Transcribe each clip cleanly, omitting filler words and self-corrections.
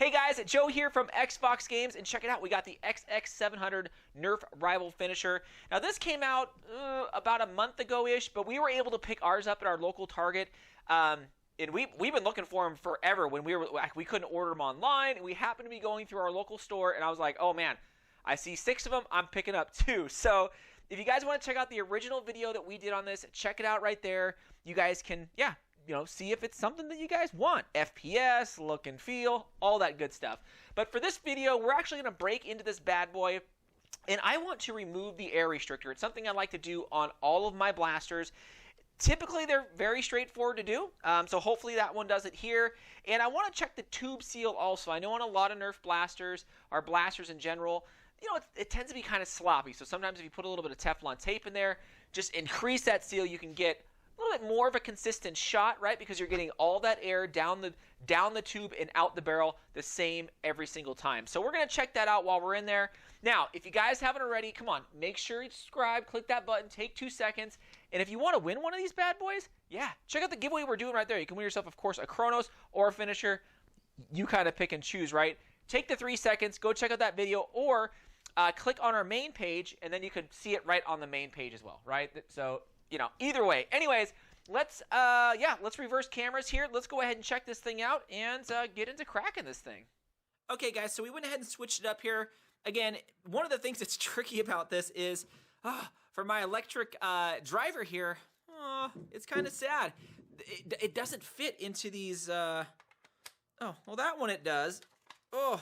Hey guys, Joe here from XFoxGames, and check it out, we got the XX700 Nerf Rival Finisher. Now this came out about a month ago-ish, but we were able to pick ours up at our local Target, and we've been looking for them forever. When we couldn't order them online, we happened to be going through our local store, and I was like, oh man, I see 6 of them, I'm picking up 2. So if you guys want to check out the original video that we did on this, check it out right there. You guys can, see if it's something that you guys want. FPS, look and feel, all that good stuff. But for this video, we're actually going to break into this bad boy, and I want to remove the air restrictor. It's something I like to do on all of my blasters. Typically, they're very straightforward to do, so hopefully that one does it here. And I want to check the tube seal also. I know on a lot of Nerf blasters, or blasters in general, it tends to be kind of sloppy. So sometimes if you put a little bit of Teflon tape in there, just increase that seal, you can get a little bit more of a consistent shot, right? Because you're getting all that air down the tube and out the barrel the same every single time. So we're going to check that out while we're in there. Now, if you guys haven't already, come on, make sure you subscribe, click that button, take 2 seconds. And if you want to win one of these bad boys, check out the giveaway we're doing right there. You can win yourself, of course, a Chronos or a Finisher. You kind of pick and choose, right? Take the 3 seconds, go check out that video, or click on our main page, and then you can see it right on the main page as well, right? So, either way. Anyways, let's reverse cameras here. Let's go ahead and check this thing out and get into cracking this thing. Okay, guys, so we went ahead and switched it up here. Again, one of the things that's tricky about this is, for my electric driver here, it's kind of sad. It doesn't fit into these, oh, well, that one it does. Oh,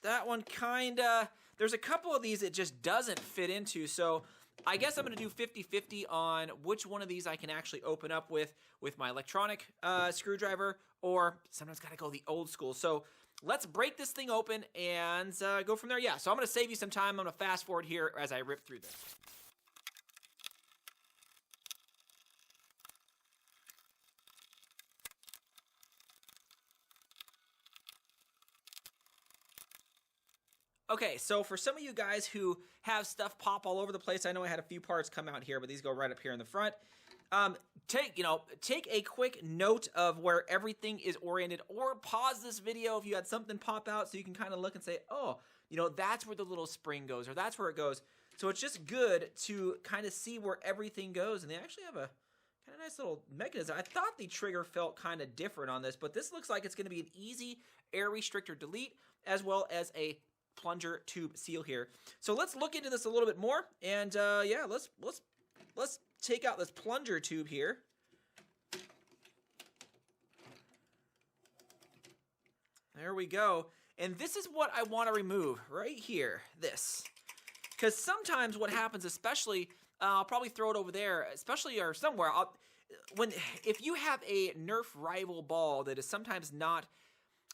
that one kind of, there's a couple of these it just doesn't fit into, so I guess I'm going to do 50-50 on which one of these I can actually open up with my electronic screwdriver, or sometimes got to go the old school. So let's break this thing open and go from there. Yeah, so I'm going to save you some time. I'm going to fast forward here as I rip through this. Okay, so for some of you guys who have stuff pop all over the place, I know I had a few parts come out here, but these go right up here in the front. Take a quick note of where everything is oriented, or pause this video if you had something pop out so you can kind of look and say, oh, that's where the little spring goes, or that's where it goes. So it's just good to kind of see where everything goes, and they actually have a kind of nice little mechanism. I thought the trigger felt kind of different on this, but this looks like it's going to be an easy air restrictor delete, as well as a plunger tube seal here. So let's look into this a little bit more, and let's take out this plunger tube here. There we go. And this is what I want to remove right here, this. Because sometimes what happens, especially, I'll probably throw it over there, especially or somewhere, if you have a Nerf Rival ball that is sometimes not,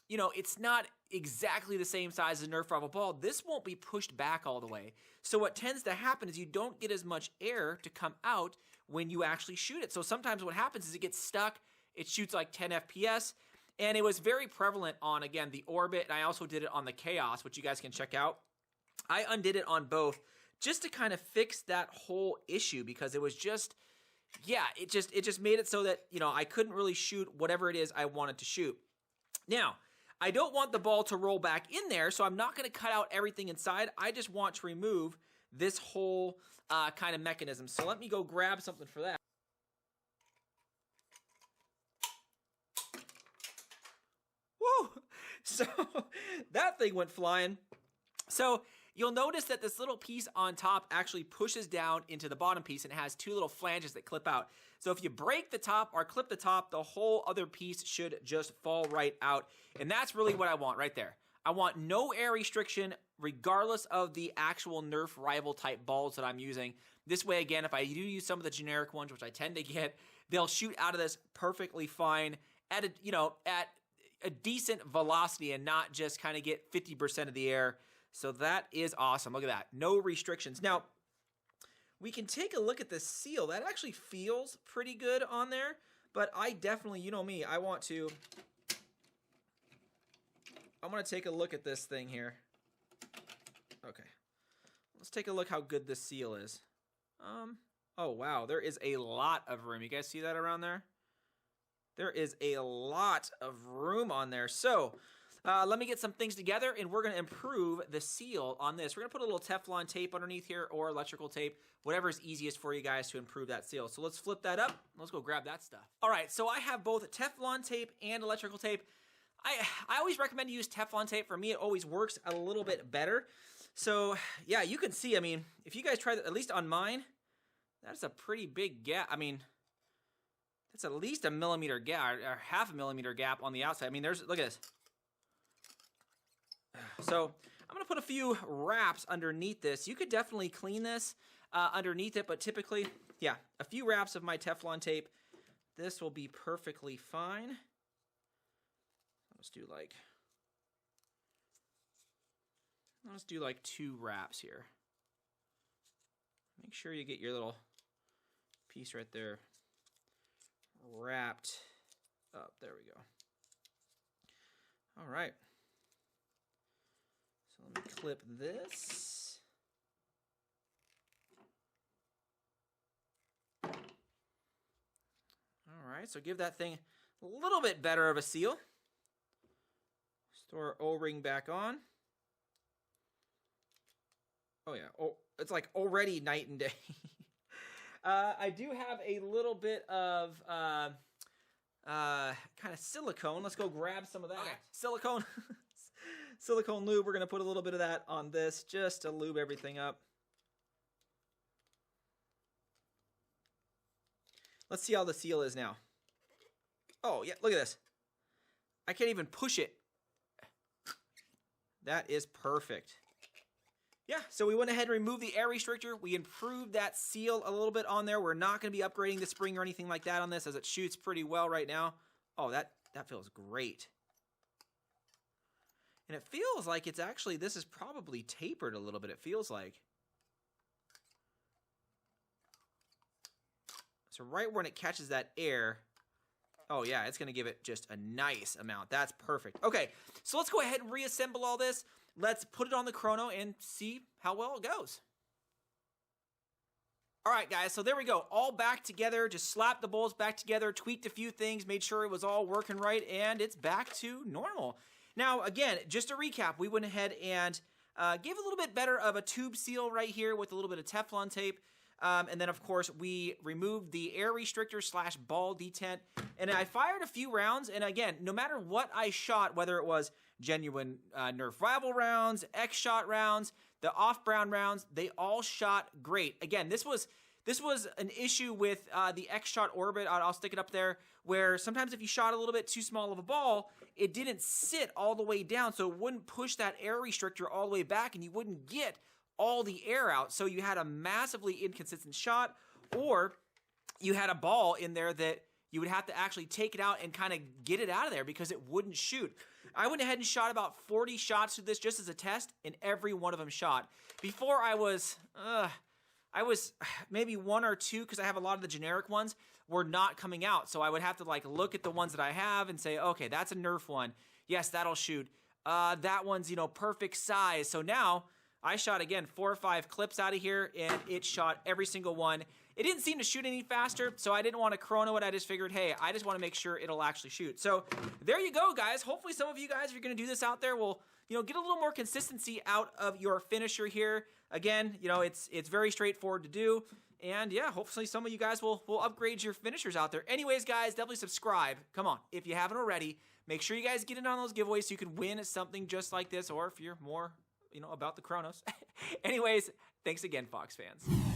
it's not exactly the same size as a Nerf Rival ball, this won't be pushed back all the way. So what tends to happen is you don't get as much air to come out when you actually shoot it. So sometimes what happens is it gets stuck, it shoots like 10 FPS, and it was very prevalent on, again, the Orbit, and I also did it on the Chaos, which you guys can check out. I undid it on both just to kind of fix that whole issue, because it was just, it just made it so that, I couldn't really shoot whatever it is I wanted to shoot. Now, I don't want the ball to roll back in there, so I'm not going to cut out everything inside. I just want to remove this whole kind of mechanism. So let me go grab something for that. Woo! So that thing went flying. So you'll notice that this little piece on top actually pushes down into the bottom piece, and it has 2 little flanges that clip out. So if you break the top or clip the top, the whole other piece should just fall right out. And that's really what I want right there. I want no air restriction regardless of the actual Nerf Rival type balls that I'm using. This way, again, if I do use some of the generic ones, which I tend to get, they'll shoot out of this perfectly fine at a decent velocity and not just kind of get 50% of the air. So that is awesome. Look at that. No restrictions. Now, we can take a look at the seal. That actually feels pretty good on there, but I definitely, you know me, I want to take a look at this thing here. Okay. Let's take a look how good this seal is. Oh, wow. There is a lot of room. You guys see that around there? There is a lot of room on there. So, let me get some things together, and we're going to improve the seal on this. We're going to put a little Teflon tape underneath here, or electrical tape, whatever is easiest for you guys to improve that seal. So let's flip that up. Let's go grab that stuff. All right, so I have both Teflon tape and electrical tape. I always recommend to use Teflon tape. For me, it always works a little bit better. So yeah, you can see, I mean, if you guys try that, at least on mine, that's a pretty big gap. I mean, that's at least a millimeter gap, or half a millimeter gap on the outside. I mean, look at this. So I'm going to put a few wraps underneath this. You could definitely clean this underneath it, but typically, yeah, a few wraps of my Teflon tape. This will be perfectly fine. Let's do like 2 wraps here. Make sure you get your little piece right there wrapped up. There we go. All right. So let me clip this. All right, so give that thing a little bit better of a seal. Store our O-ring back on. Oh yeah, oh, it's like already night and day. I do have a little bit of kind of silicone. Let's go grab some of that. Okay. Silicone. Silicone lube. We're going to put a little bit of that on this just to lube everything up. Let's see how the seal is now. Oh, yeah, look at this. I can't even push it. That is perfect. Yeah, so we went ahead and removed the air restrictor. We improved that seal a little bit on there. We're not going to be upgrading the spring or anything like that on this, as it shoots pretty well right now. Oh, that feels great. And it feels like it's actually, this is probably tapered a little bit, it feels like. So right when it catches that air, oh yeah, it's going to give it just a nice amount. That's perfect. Okay, so let's go ahead and reassemble all this. Let's put it on the chrono and see how well it goes. All right, guys, so there we go. All back together. Just slapped the bowls back together, tweaked a few things, made sure it was all working right, and it's back to normal. Now, again, just to recap, we went ahead and gave a little bit better of a tube seal right here with a little bit of Teflon tape. And then, of course, we removed the air restrictor / ball detent. And I fired a few rounds. And again, no matter what I shot, whether it was genuine Nerf Rival rounds, X-Shot rounds, the off-brand rounds, they all shot great. Again, this was an issue with the X-Shot Orbit. I'll stick it up there, where sometimes if you shot a little bit too small of a ball, it didn't sit all the way down, so it wouldn't push that air restrictor all the way back, and you wouldn't get all the air out. So you had a massively inconsistent shot, or you had a ball in there that you would have to actually take it out and kind of get it out of there because it wouldn't shoot. I went ahead and shot about 40 shots with this just as a test, and every one of them shot. Before I was maybe 1 or 2, because I have a lot of the generic ones, were not coming out. So I would have to like look at the ones that I have and say, okay, that's a Nerf one. Yes, that'll shoot. That one's, you know, perfect size. So now I shot, again, 4 or 5 clips out of here, and it shot every single one. It didn't seem to shoot any faster, so I didn't want to chrono it. I just figured, hey, I just want to make sure it'll actually shoot. So there you go, guys. Hopefully some of you guys, if you're going to do this out there, will, you know, get a little more consistency out of your finisher here. Again, you know, it's very straightforward to do. And yeah, hopefully some of you guys will upgrade your finishers out there. Anyways, guys, definitely subscribe. Come on, if you haven't already, make sure you guys get in on those giveaways so you can win something just like this, or if you're more, you know, about the chronos. Anyways, thanks again, Fox fans.